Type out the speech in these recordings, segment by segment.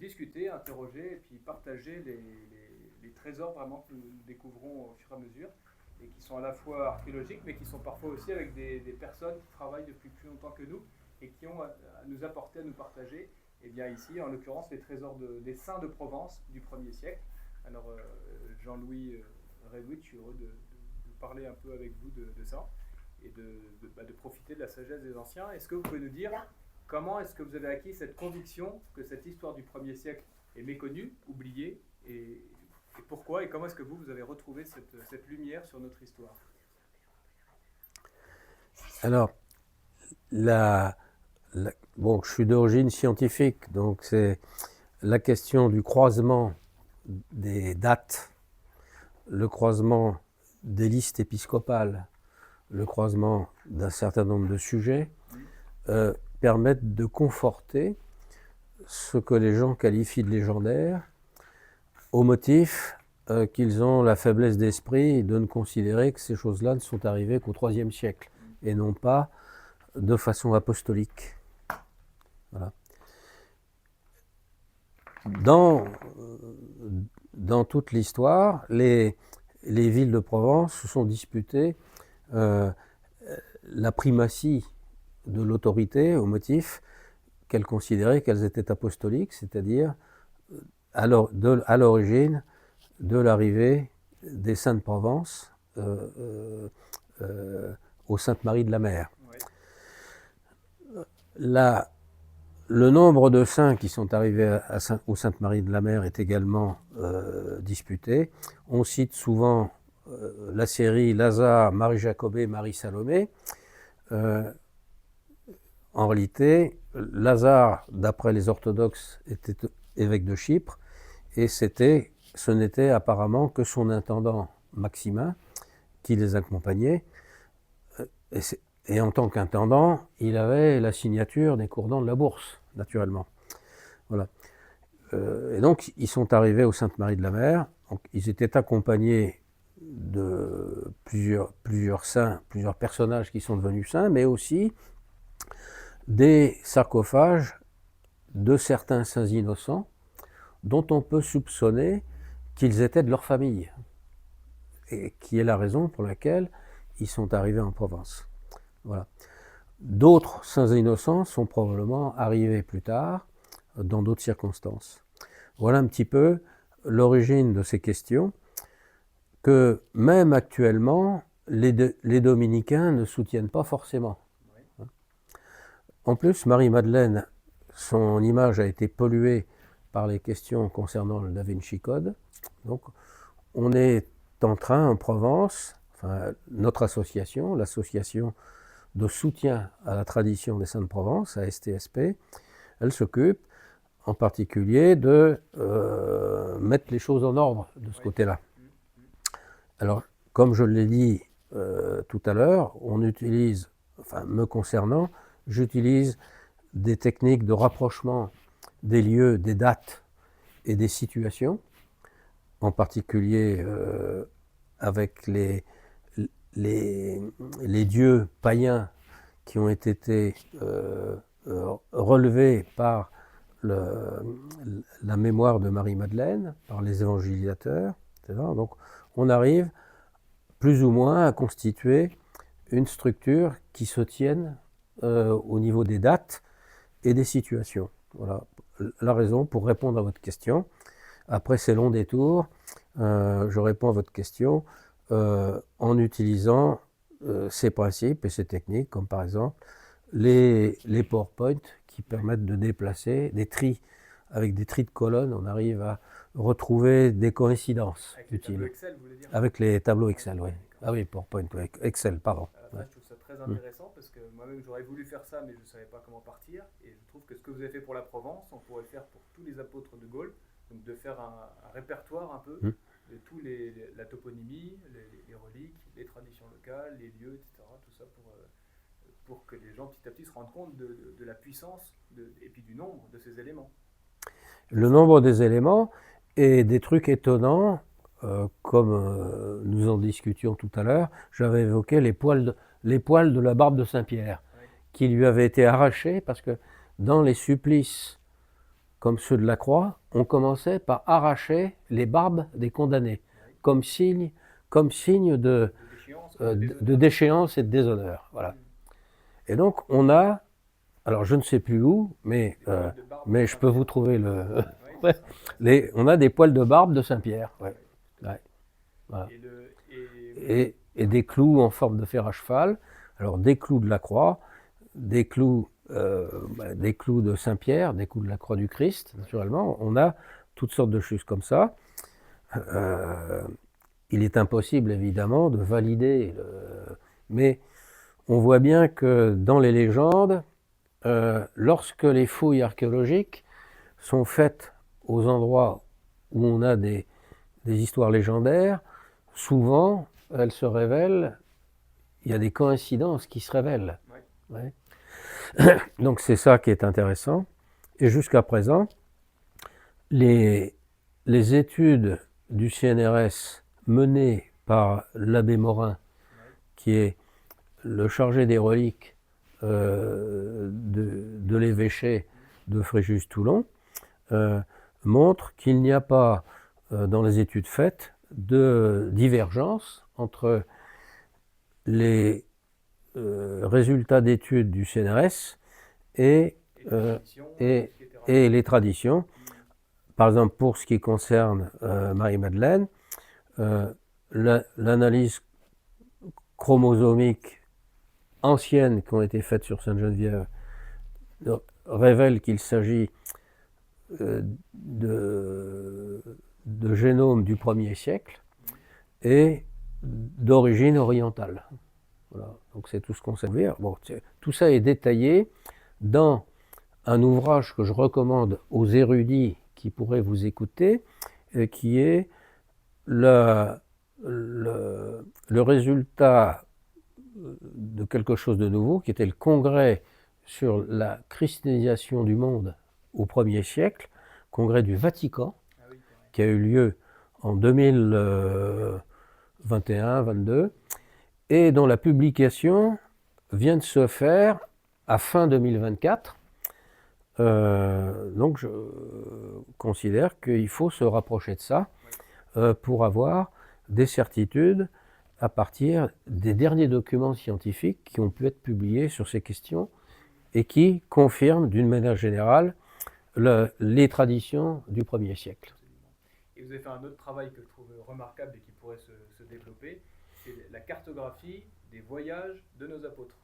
discuter, interroger et puis partager les trésors vraiment que nous découvrons au fur et à mesure et qui sont à la fois archéologiques mais qui sont parfois aussi avec des personnes qui travaillent depuis plus longtemps que nous et qui ont à nous apporter, à nous partager. Et bien ici, en l'occurrence, les trésors des saints de Provence du 1er siècle. Alors Jean-Louis Redwitz, je suis heureux de parler un peu avec vous de ça et de profiter de la sagesse des anciens. Est-ce que vous pouvez nous dire comment est-ce que vous avez acquis cette conviction que cette histoire du 1er siècle est méconnue, oubliée, et pourquoi, et comment est-ce que vous avez retrouvé cette lumière sur notre histoire? Alors, bon, je suis d'origine scientifique, donc c'est la question du croisement des dates, le croisement des listes épiscopales, le croisement d'un certain nombre de sujets, permettent de conforter ce que les gens qualifient de légendaire, au motif qu'ils ont la faiblesse d'esprit de ne considérer que ces choses-là ne sont arrivées qu'au IIIe siècle, et non pas de façon apostolique. Voilà. Dans toute l'histoire, les villes de Provence se sont disputées la primatie de l'autorité au motif qu'elles considéraient qu'elles étaient apostoliques, c'est-à-dire à l'origine de l'arrivée des saints de Provence au Sainte-Marie de la Mer. Ouais. Le nombre de saints qui sont arrivés au Sainte-Marie de la Mer est également disputé. On cite souvent la série Lazare, Marie-Jacobée, Marie-Salomé. En réalité, Lazare, d'après les orthodoxes, était évêque de Chypre, et ce n'était apparemment que son intendant Maximin qui les accompagnait. Et en tant qu'intendant, il avait la signature des courdents de la bourse, naturellement. Voilà. Et donc, ils sont arrivés au Sainte-Marie de la Mer. Donc, ils étaient accompagnés de plusieurs saints, plusieurs personnages qui sont devenus saints, mais aussi des sarcophages de certains saints innocents dont on peut soupçonner qu'ils étaient de leur famille, et qui est la raison pour laquelle ils sont arrivés en Provence. Voilà. D'autres saints innocents sont probablement arrivés plus tard, dans d'autres circonstances. Voilà un petit peu l'origine de ces questions, que même actuellement, les dominicains ne soutiennent pas forcément. En plus, Marie-Madeleine, son image a été polluée par les questions concernant le Da Vinci Code. Donc, on est en train, en Provence, enfin, notre association, l'association de soutien à la tradition des Saints de Provence, ASTSP, elle s'occupe en particulier de mettre les choses en ordre de ce côté-là. Alors, comme je l'ai dit tout à l'heure, on utilise, enfin me concernant, j'utilise des techniques de rapprochement des lieux, des dates et des situations, en particulier avec les dieux païens qui ont été relevés par la mémoire de Marie-Madeleine, par les évangélisateurs, etc. Donc on arrive plus ou moins à constituer une structure qui se tienne au niveau des dates et des situations. Voilà la raison pour répondre à votre question. Après ces longs détours, je réponds à votre question en utilisant ces principes et ces techniques, comme par exemple les PowerPoint qui permettent de déplacer des tris. Avec des tris de colonnes, on arrive à retrouver des coïncidences utiles. Avec les tableaux Excel, vous voulez dire? Avec les tableaux Excel, oui. Ah oui, PowerPoint, oui. Excel, pardon. Ça, je trouve ça très intéressant parce que moi-même j'aurais voulu faire ça, mais je ne savais pas comment partir. Et je trouve que ce que vous avez fait pour la Provence, on pourrait le faire pour tous les apôtres de Gaulle. Donc de faire un répertoire un peu de tous la toponymie, les reliques, les traditions locales, les lieux, etc. Tout ça pour que les gens petit à petit se rendent compte de la puissance et puis du nombre de ces éléments. Le nombre des éléments et des trucs étonnants, comme nous en discutions tout à l'heure, j'avais évoqué les poils de la barbe de Saint-Pierre, qui lui avaient été arrachés parce que dans les supplices comme ceux de la Croix, on commençait par arracher les barbes des condamnés, comme signe de déchéance et de déshonneur. Voilà. Et donc on a, alors je ne sais plus où, mais je peux vous trouver le... on a des poils de barbe de Saint-Pierre. Ouais. Ouais. Voilà. Et des clous en forme de fer à cheval. Alors des clous de la Croix, des clous de Saint-Pierre, des clous de la Croix du Christ, naturellement. On a toutes sortes de choses comme ça. Il est impossible, évidemment, de valider, mais on voit bien que dans les légendes, lorsque les fouilles archéologiques sont faites aux endroits où on a des histoires légendaires, souvent, elles se révèlent, il y a des coïncidences qui se révèlent. Ouais. Donc c'est ça qui est intéressant. Et jusqu'à présent, les études du CNRS menées par l'abbé Morin, qui est le chargé des reliques de l'évêché de Fréjus-Toulon, montrent qu'il n'y a pas, dans les études faites, de divergence entre les résultats d'études du CNRS et les traditions. Par exemple, pour ce qui concerne Marie-Madeleine, l'analyse chromosomique ancienne qui ont été faites sur Sainte-Geneviève révèle qu'il s'agit de génomes du 1er siècle et d'origine orientale. Voilà. Donc c'est tout ce qu'on sait dire. Bon, tout ça est détaillé dans un ouvrage que je recommande aux érudits qui pourraient vous écouter, qui est le résultat de quelque chose de nouveau, qui était le congrès sur la christianisation du monde au 1er siècle, congrès du Vatican, qui a eu lieu en 2021-22, et dont la publication vient de se faire à fin 2024. Donc je considère qu'il faut se rapprocher de ça pour avoir des certitudes à partir des derniers documents scientifiques qui ont pu être publiés sur ces questions et qui confirment d'une manière générale les traditions du 1er siècle. Et vous avez fait un autre travail que je trouve remarquable et qui pourrait se développer, c'est la cartographie des voyages de nos apôtres.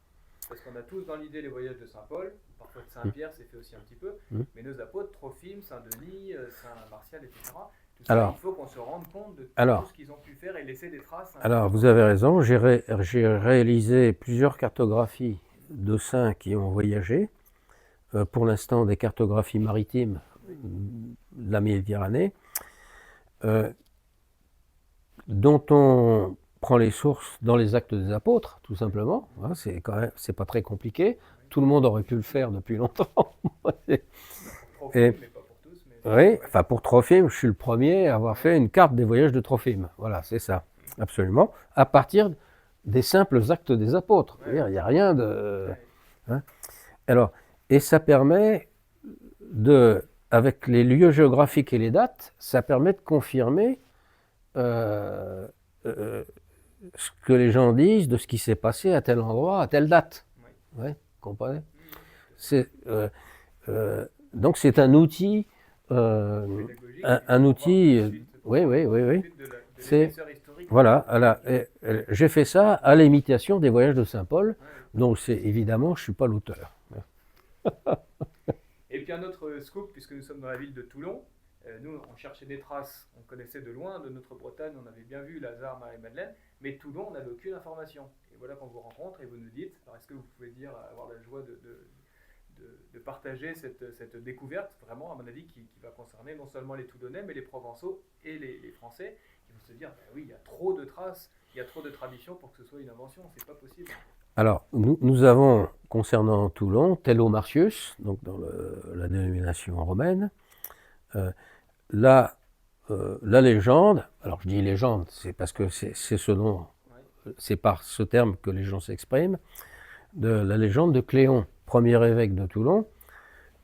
Parce qu'on a tous dans l'idée les voyages de Saint-Paul, parfois de Saint-Pierre, c'est fait aussi un petit peu, mais nos apôtres, Trophime, Saint-Denis, Saint-Martial, etc., tout ça, il faut qu'on se rende compte de tout ce qu'ils ont pu faire et laisser des traces. Alors, vous avez raison, j'ai réalisé plusieurs cartographies de saints qui ont voyagé, pour l'instant des cartographies maritimes de la Méditerranée, dont on prend les sources dans les Actes des Apôtres, tout simplement. Hein, c'est pas très compliqué. Tout le monde aurait pu le faire depuis longtemps. Oui, enfin pour Trophime, je suis le premier à avoir fait une carte des voyages de Trophime. Voilà, c'est ça, absolument. À partir des simples Actes des Apôtres. Il n'y a rien de... Hein. Alors, et ça permet avec les lieux géographiques et les dates, ça permet de confirmer ce que les gens disent de ce qui s'est passé à tel endroit, à telle date. Oui, comprenez ? Donc c'est un outil, oui. Voilà, j'ai fait ça à l'imitation des voyages de Saint-Paul, donc évidemment, je ne suis pas l'auteur. Et puis un autre scoop, puisque nous sommes dans la ville de Toulon, nous on cherchait des traces, on connaissait de loin, de notre Bretagne, on avait bien vu Lazare, Marie-Madeleine, mais Toulon, on n'avait aucune information. Et voilà qu'on vous rencontre et vous nous dites, alors est-ce que vous pouvez avoir la joie de partager cette découverte, vraiment à mon avis, qui va concerner non seulement les Toulonnais, mais les Provençaux et les Français, qui vont se dire, bah oui, il y a trop de traces, il y a trop de traditions pour que ce soit une invention, c'est pas possible. Alors, nous avons, concernant Toulon, Tello Martius, donc dans la dénomination romaine, la légende, alors je dis légende, c'est parce que c'est par ce terme que les gens s'expriment, de la légende de Cléon, premier évêque de Toulon,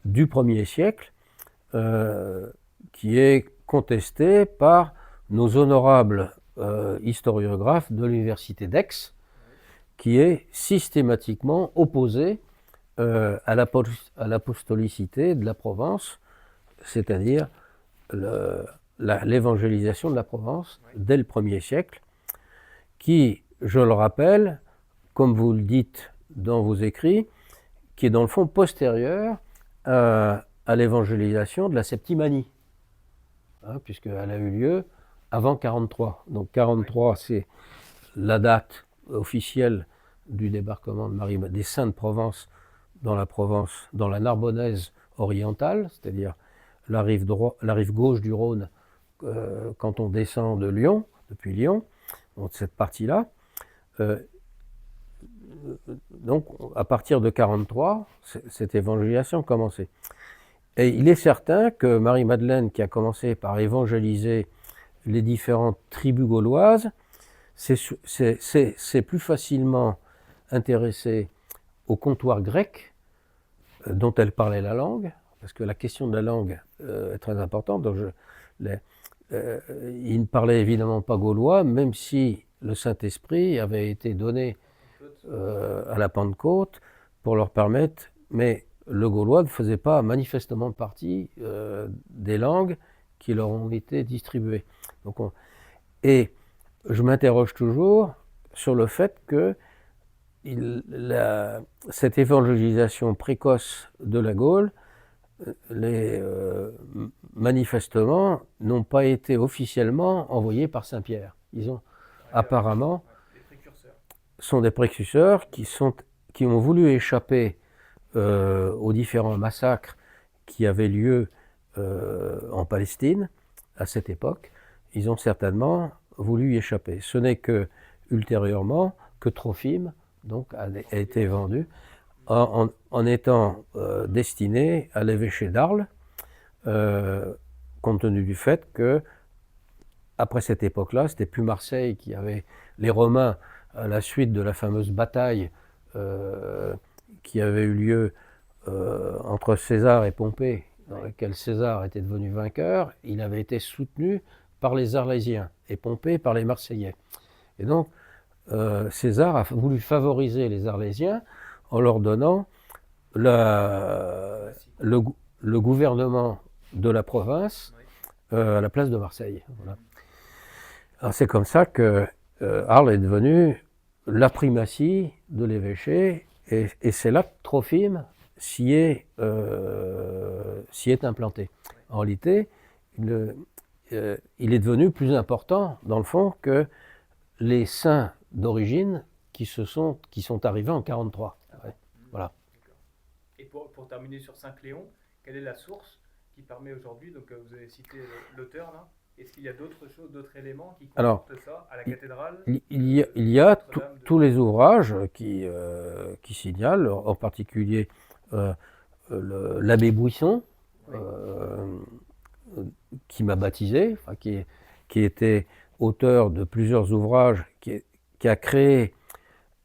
du 1er siècle, qui est contesté par nos honorables historiographes de l'université d'Aix, qui est systématiquement opposé à l'apostolicité de la Provence, c'est-à-dire l'évangélisation de la Provence dès le 1er siècle, qui, je le rappelle, comme vous le dites dans vos écrits, qui est dans le fond postérieur à l'évangélisation de la Septimanie, hein, puisqu'elle a eu lieu avant 43. Donc 43, c'est la date officielle du débarquement de Marie des Saints de Provence, dans la Narbonnaise orientale, c'est-à-dire la rive gauche du Rhône, quand on descend de Lyon, depuis Lyon, donc cette partie-là. Donc, à partir de 43, cette évangélisation commençait. Et il est certain que Marie-Madeleine, qui a commencé par évangéliser les différentes tribus gauloises, s'est plus facilement intéressée au comptoir grec, dont elle parlait la langue, parce que la question de la langue est très importante. Donc il ne parlait évidemment pas gaulois, même si le Saint-Esprit avait été donné à la Pentecôte pour leur permettre, mais le gaulois ne faisait pas manifestement partie des langues qui leur ont été distribuées. Donc et je m'interroge toujours sur le fait que cette évangélisation précoce de la Gaule, manifestement, n'ont pas été officiellement envoyés par Saint-Pierre. Ils ont apparemment sont des précurseurs qui ont voulu échapper aux différents massacres qui avaient lieu en Palestine à cette époque. Ils ont certainement voulu y échapper. Ce n'est que ultérieurement que Trophime donc, a été vendu en étant destiné à l'évêché d'Arles, compte tenu du fait que, après cette époque-là, c'était plus Marseille qui avait les Romains, à la suite de la fameuse bataille qui avait eu lieu entre César et Pompée, dans laquelle César était devenu vainqueur. Il avait été soutenu par les Arlésiens et Pompée par les Marseillais. Et donc, César a voulu favoriser les Arlésiens en leur donnant le gouvernement de la province à la place de Marseille. Voilà. Alors c'est comme ça que Arles est devenu la primatie de l'évêché, et c'est là que Trophime s'y est implanté. En réalité, il est devenu plus important, dans le fond, que les saints d'origine qui sont arrivés en 43. Ouais. Voilà. Et pour terminer sur Saint-Cléon, quelle est la source qui permet aujourd'hui, donc vous avez cité l'auteur là, est-ce qu'il y a d'autres choses, d'autres éléments qui comportent ça à la cathédrale? Il y a tous les ouvrages qui signalent, en particulier l'abbé Bouisson, oui, qui m'a baptisé, enfin, qui était auteur de plusieurs ouvrages, qui a créé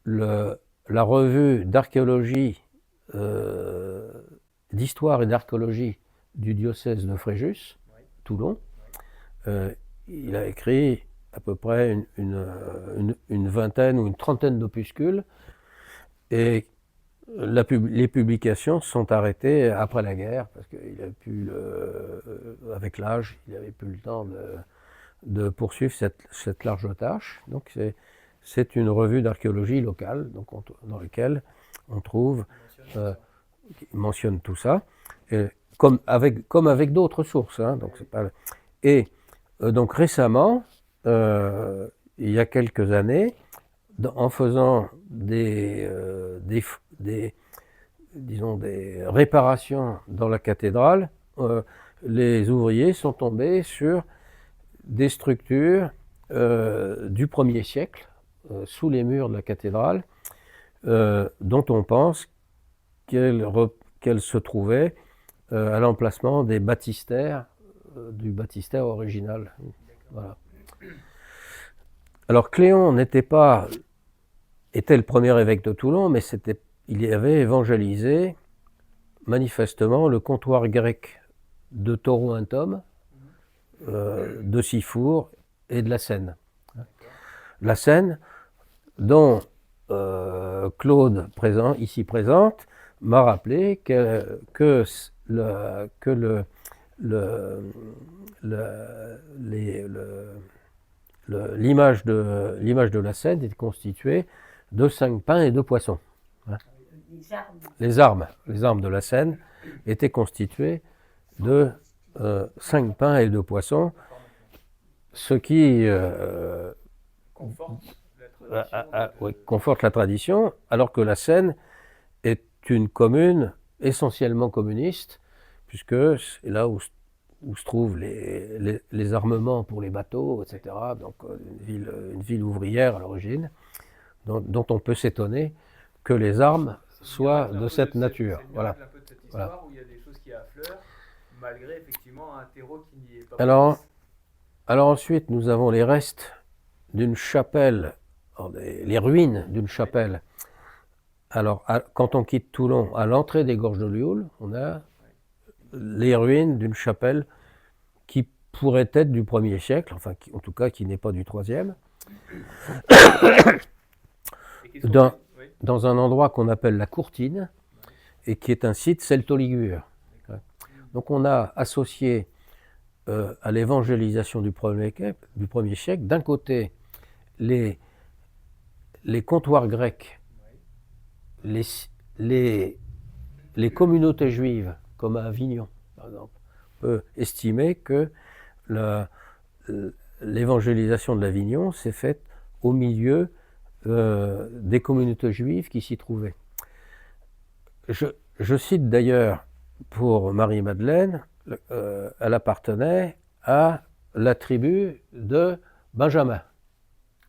la revue d'archéologie, d'histoire et d'archéologie du diocèse de Fréjus, oui, Toulon. Il a écrit à peu près une vingtaine ou une trentaine d'opuscules, et les publications sont arrêtées après la guerre, parce qu'il a pu, avec l'âge, il n'avait plus le temps de poursuivre cette large tâche. Donc c'est une revue d'archéologie locale, donc dans laquelle on trouve, mentionne tout ça, et comme avec d'autres sources. Hein, donc c'est pas, et donc récemment, il y a quelques années, en faisant des réparations dans la cathédrale, les ouvriers sont tombés sur des structures du 1er siècle, sous les murs de la cathédrale, dont on pense qu'elles se trouvaient à l'emplacement des baptistères, du baptistère original. Voilà. Alors Cléon était le premier évêque de Toulon, mais il avait évangélisé manifestement le comptoir grec de Torontum, de Sifour et de la Seine. La Seine, dont Claude, ici présente, m'a rappelé que l'image de la Seine est constituée de 5 pains et 2 poissons. Hein. Les armes de la Seine étaient constituées de 5 pains et 2 poissons, ce qui conforte la tradition, alors que la Seine est une commune essentiellement communiste, puisque c'est là où se trouvent les armements pour les bateaux, etc. Donc une ville ouvrière à l'origine, dont on peut s'étonner que les armes soient de cette nature. Voilà. Un peu de cette histoire où il y a des choses qui affleurent, malgré effectivement un terreau qui n'y est pas. Alors ensuite, nous avons les restes d'une chapelle, les ruines d'une chapelle. Alors, quand on quitte Toulon, à l'entrée des Gorges de Lioul, on a les ruines d'une chapelle qui pourrait être du 1er siècle, enfin, en tout cas, qui n'est pas du 3e, dans un endroit qu'on appelle la Courtine, et qui est un site celto-ligure. Donc, on a associé à l'évangélisation du 1er siècle, d'un côté, les comptoirs grecs, les communautés juives, comme à Avignon, par exemple. On peut estimer que l'évangélisation de l'Avignon s'est faite au milieu des communautés juives qui s'y trouvaient. Je cite d'ailleurs pour Marie-Madeleine, elle appartenait à la tribu de Benjamin.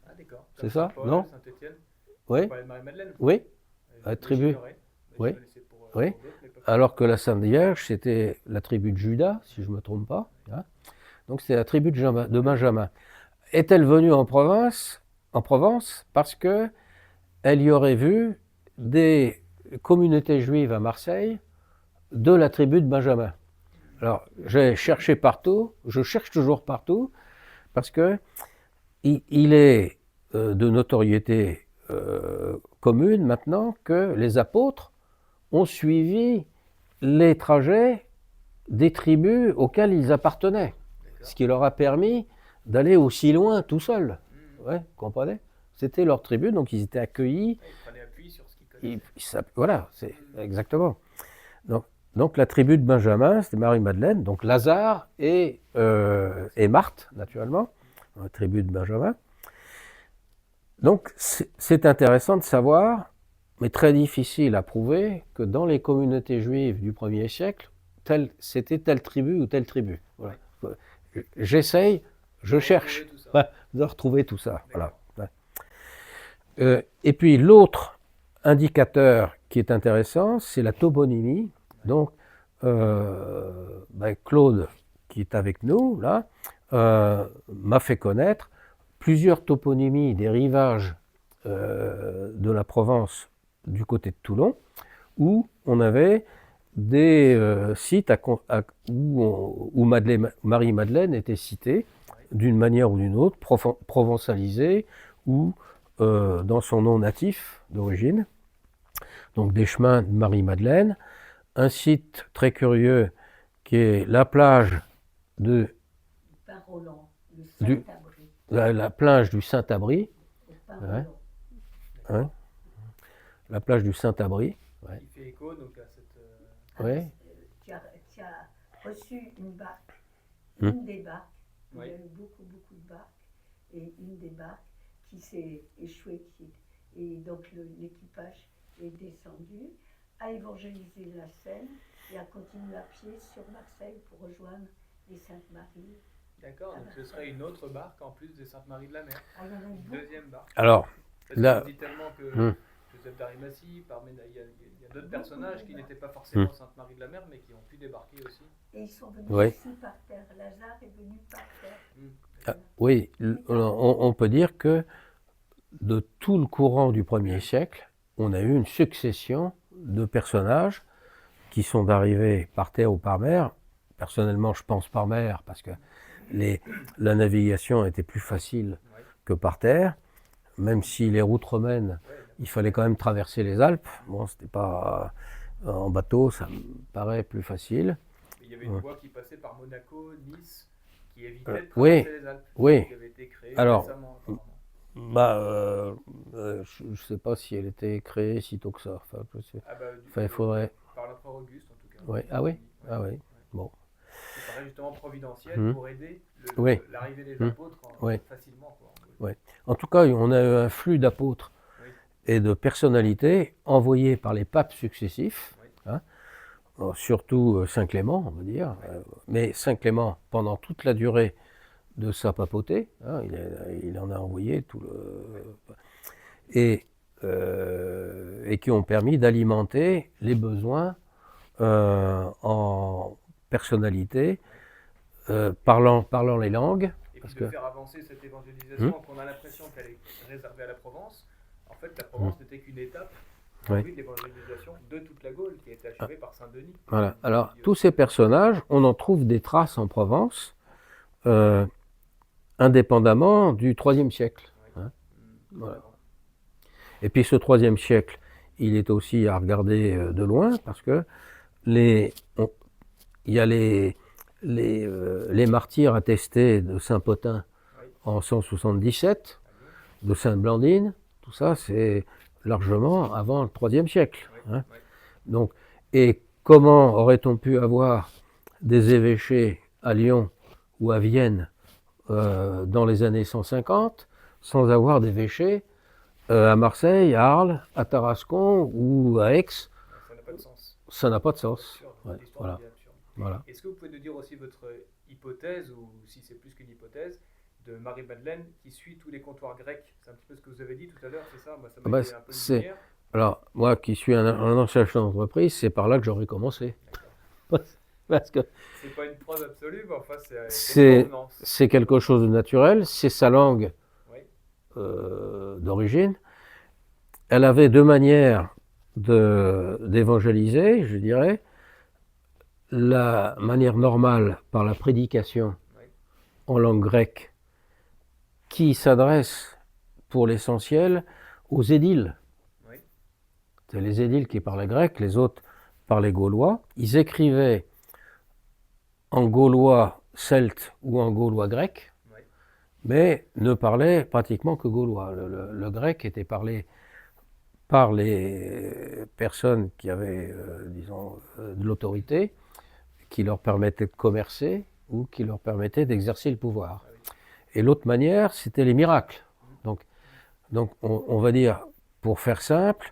Ah d'accord. C'est ça, Paul, non? Saint-Étienne. Oui. Marie-Madeleine. Oui. La tribu. Oui. Oui. Alors que la Sainte Vierge, c'était la tribu de Judas, si je ne me trompe pas. Hein. Donc c'est la tribu de Benjamin. Est-elle venue en Provence parce que elle y aurait vu des communautés juives à Marseille de la tribu de Benjamin. Alors j'ai cherché partout, je cherche toujours partout, parce que il est de notoriété commune maintenant que les apôtres ont suivi les trajets des tribus auxquelles ils appartenaient, ce qui leur a permis d'aller aussi loin tout seuls. Ouais, vous comprenez? C'était leur tribu, donc ils étaient accueillis. Ils prenaient appui sur ce qu'ils connaissaient. Voilà, c'est exactement. Donc la tribu de Benjamin, c'était Marie-Madeleine, donc Lazare et Marthe, naturellement, la tribu de Benjamin. Donc c'est intéressant de savoir, mais très difficile à prouver, que dans les communautés juives du 1er siècle, c'était telle tribu ou telle tribu. Voilà. J'essaye, je cherche de retrouver tout ça. Voilà. Et puis l'autre indicateur qui est intéressant, c'est la toponymie. Donc Claude, qui est avec nous, là, m'a fait connaître plusieurs toponymies des rivages de la Provence du côté de Toulon, où on avait des sites où Marie-Madeleine était citée d'une manière ou d'une autre, provençalisée ou dans son nom natif d'origine. Donc des chemins de Marie-Madeleine, un site très curieux qui est la plage de la plage du Saint-Abri. Ouais. Hein, la plage du Saint-Abri. Ouais. Qui fait écho donc à cette. Ouais. Tu as reçu une barque, une des barques. Il y a eu beaucoup de barques, et une des barques qui s'est échouée. Et donc l'équipage est descendu, a évangélisé la Seine et a continué à pied sur Marseille pour rejoindre les Saintes-Maries. D'accord, donc ce serait une autre barque en plus des Saintes-Maries de la Mer. Ah, il y en a une deuxième barque. Alors, là, on dit tellement que Joseph d'Arimathie, il y a d'autres personnages qui n'étaient pas forcément Sainte-Marie de la Mer, mais qui ont pu débarquer aussi. Et ils sont venus aussi par terre. Lazare est venu par terre. Oui, on peut dire que de tout le courant du 1er siècle, on a eu une succession de personnages qui sont arrivés par terre ou par mer, personnellement, je pense par mer, parce que la navigation était plus facile que par terre, même si les routes romaines, il fallait quand même traverser les Alpes. Bon, c'était pas en bateau, ça me paraît plus facile. Il y avait une voie qui passait par Monaco, Nice, qui évitait de oui, traverser les Alpes, oui. qui avait été créée Alors, récemment. Apparemment. Je ne sais pas si elle était créée sitôt que ça. Enfin, Il faudrait. Par l'empereur Auguste, en tout cas. Ouais. Ah oui. Ah oui. Bon. Ça paraît justement providentiel pour aider l'arrivée des apôtres facilement. Quoi. Ouais. En tout cas, on a eu un flux d'apôtres et de personnalités envoyées par les papes successifs, hein, surtout Saint Clément, on va dire, mais Saint Clément, pendant toute la durée de sa papauté, hein, il en a envoyé tout le... Et qui ont permis d'alimenter les besoins en personnalité, parlant les langues. Et puis de faire avancer cette évangélisation, qu'on a l'impression qu'elle est réservée à la Provence. En fait, la Provence n'était qu'une étape de l'évangélisation de toute la Gaule, qui a été achevée par Saint Denis. Voilà. Alors, tous ces personnages, on en trouve des traces en Provence, indépendamment du IIIe siècle. Hein. Voilà. Et puis ce IIIe siècle, il est aussi à regarder de loin, parce que il y a les martyrs attestés de Saint-Potin en 177, de Sainte-Blandine, tout ça c'est largement avant le IIIe siècle. Hein. Donc, et comment aurait-on pu avoir des évêchés à Lyon ou à Vienne dans les années 150 sans avoir d'évêchés à Marseille, à Arles, à Tarascon ou à Aix? Ça n'a pas de sens. Ça n'a pas de sens. Voilà. Est-ce que vous pouvez nous dire aussi votre hypothèse, ou si c'est plus qu'une hypothèse, de Marie-Madeleine qui suit tous les comptoirs grecs? C'est un petit peu ce que vous avez dit tout à l'heure, c'est ça? Moi, ça m'a fait un peu de lumière. Alors, moi qui suis un ancien chef d'entreprise, c'est par là que j'aurais commencé. Parce que c'est pas une preuve absolue, mais enfin, c'est quelque chose de naturel, c'est sa langue d'origine. Elle avait deux manières d'évangéliser, je dirais. La manière normale par la prédication en langue grecque, qui s'adresse pour l'essentiel aux édiles. C'est les édiles qui parlaient grec, les autres parlaient gaulois. Ils écrivaient en gaulois celte ou en gaulois grec, mais ne parlaient pratiquement que gaulois. Le grec était parlé par les personnes qui avaient, disons, de l'autorité, qui leur permettait de commercer ou qui leur permettait d'exercer le pouvoir. Et l'autre manière, c'était les miracles. Donc on va dire, pour faire simple,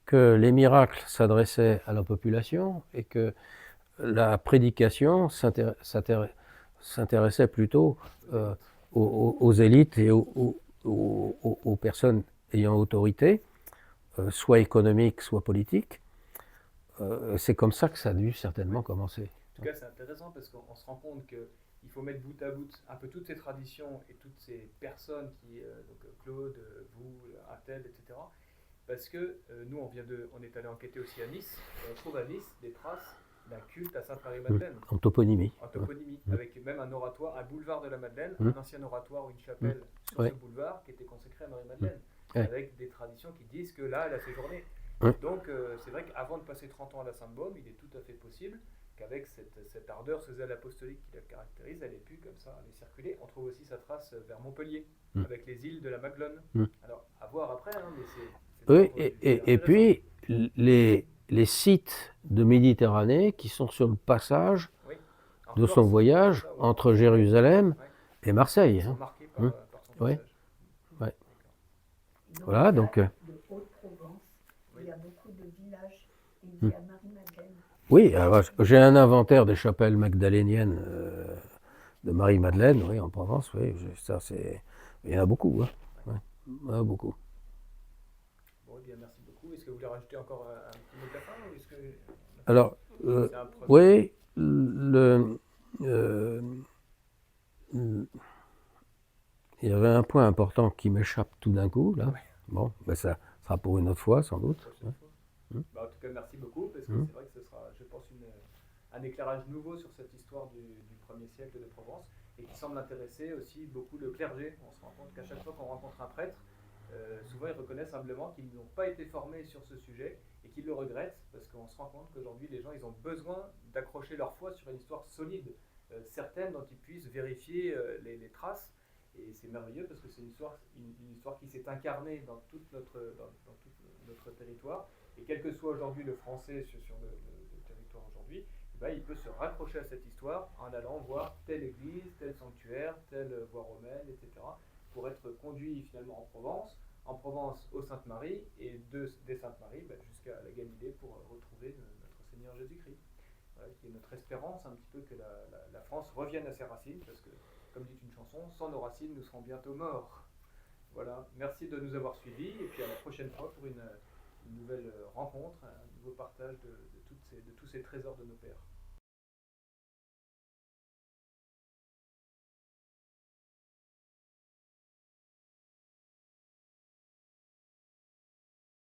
que les miracles s'adressaient à la population et que la prédication s'intéressait plutôt aux élites et aux personnes ayant autorité, soit économique, soit politique. C'est comme ça que ça a dû certainement commencer. En tout cas, c'est intéressant parce qu'on se rend compte qu'il faut mettre bout à bout un peu toutes ces traditions et toutes ces personnes qui, donc Claude, vous, un tel, etc. Parce que nous, on est allé enquêter aussi à Nice, et on trouve à Nice des traces d'un culte à Sainte-Marie-Madeleine. En toponymie. En toponymie, avec même un oratoire, un boulevard de la Madeleine, un ancien oratoire ou une chapelle sur ce boulevard qui était consacré à Marie-Madeleine, avec des traditions qui disent que là, elle a séjourné. Donc, c'est vrai qu'avant de passer 30 ans à la Sainte-Baume, il est tout à fait possible qu'avec cette ardeur, ce zèle apostolique qui la caractérise, elle ait pu comme ça aller circuler. On trouve aussi sa trace vers Montpellier, avec les îles de la Maglone. Alors, à voir après, hein, mais c'est et puis, les sites de Méditerranée qui sont sur le passage de son voyage entre Jérusalem et Marseille. Ils sont marqués par son passage. Voilà, donc... De Haute-Provence, il y a beaucoup de villages dédiés à Marie-Madeleine. Oui, j'ai un inventaire des chapelles magdaléniennes de Marie-Madeleine, oui, en Provence, oui, ça c'est... Il y en a beaucoup, hein. Il y en a beaucoup. Bon, eh bien, merci beaucoup. Est-ce que vous voulez rajouter encore un petit mot de la fin ou est-ce que... Alors, oui, il y avait un point important qui m'échappe tout d'un coup, là. Bon, ben ça sera pour une autre fois, sans doute. En tout cas, merci beaucoup, parce que c'est vrai que ce sera, je pense, un éclairage nouveau sur cette histoire du 1er siècle de Provence et qui semble intéresser aussi beaucoup le clergé. On se rend compte qu'à chaque fois qu'on rencontre un prêtre, souvent ils reconnaissent humblement qu'ils n'ont pas été formés sur ce sujet et qu'ils le regrettent parce qu'on se rend compte qu'aujourd'hui les gens ils ont besoin d'accrocher leur foi sur une histoire solide, certaine dont ils puissent vérifier les traces. Et c'est merveilleux parce que c'est une histoire qui s'est incarnée dans tout notre territoire. Et quel que soit aujourd'hui le français sur le territoire aujourd'hui, eh ben, il peut se raccrocher à cette histoire en allant voir telle église, tel sanctuaire, telle voie romaine, etc. pour être conduit finalement en Provence aux Saintes-Maries et des Saintes-Maries jusqu'à la Galilée pour retrouver notre Seigneur Jésus-Christ. Voilà, qui est notre espérance un petit peu que la France revienne à ses racines parce que, comme dit une chanson, sans nos racines, nous serons bientôt morts. Voilà, merci de nous avoir suivis et puis à la prochaine fois pour une nouvelle rencontre, un nouveau partage de tous ces trésors de nos pères.